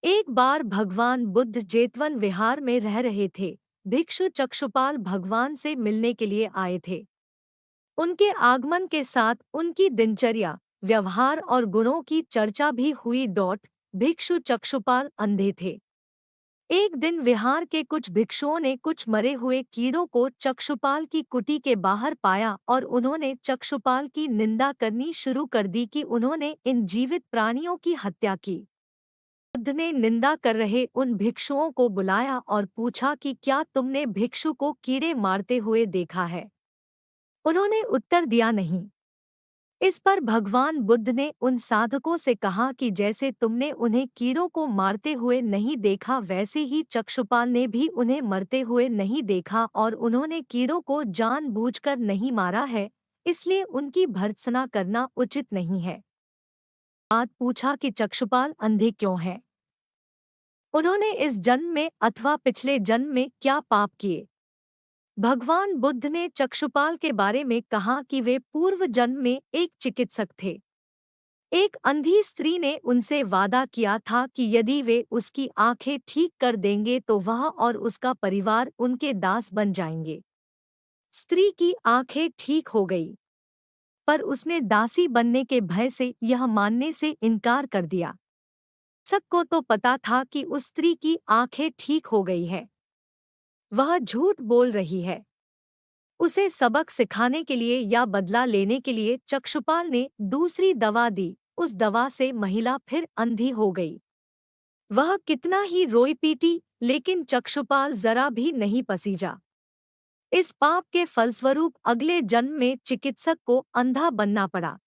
एक बार भगवान बुद्ध जेतवन विहार में रह रहे थे। भिक्षु चक्षुपाल भगवान से मिलने के लिए आए थे। उनके आगमन के साथ उनकी दिनचर्या, व्यवहार और गुणों की चर्चा भी हुई। भिक्षु चक्षुपाल अंधे थे। एक दिन विहार के कुछ भिक्षुओं ने कुछ मरे हुए कीड़ों को चक्षुपाल की कुटी के बाहर पाया और उन्होंने चक्षुपाल की निंदा करनी शुरू कर दी कि उन्होंने इन जीवित प्राणियों की हत्या की। बुद्ध ने निंदा कर रहे उन भिक्षुओं को बुलाया और पूछा कि क्या तुमने भिक्षु को कीड़े मारते हुए देखा है? उन्होंने उत्तर दिया नहीं। इस पर भगवान बुद्ध ने उन साधकों से कहा कि जैसे तुमने उन्हें कीड़ों को मारते हुए नहीं देखा, वैसे ही चक्षुपाल ने भी उन्हें मरते हुए नहीं देखा और उन्होंने कीड़ों को जानबूझकर नहीं मारा है, इसलिए उनकी भर्त्सना करना उचित नहीं है। बात पूछा कि चक्षुपाल अंधे क्यों हैं? उन्होंने इस जन्म में अथवा पिछले जन्म में क्या पाप किए? भगवान बुद्ध ने चक्षुपाल के बारे में कहा कि वे पूर्व जन्म में एक चिकित्सक थे। एक अंधी स्त्री ने उनसे वादा किया था कि यदि वे उसकी आंखें ठीक कर देंगे तो वह और उसका परिवार उनके दास बन जाएंगे। स्त्री की आंखें ठीक हो गई, पर उसने दासी बनने के भय से यह मानने से इनकार कर दिया। सबको तो पता था कि उस स्त्री की आंखें ठीक हो गई है। वह झूठ बोल रही है। उसे सबक सिखाने के लिए या बदला लेने के लिए चक्षुपाल ने दूसरी दवा दी। उस दवा से महिला फिर अंधी हो गई। वह कितना ही रोई पीटी, लेकिन चक्षुपाल जरा भी नहीं पसीजा। इस पाप के फलस्वरूप अगले जन्म में चिकित्सक को अंधा बनना पड़ा।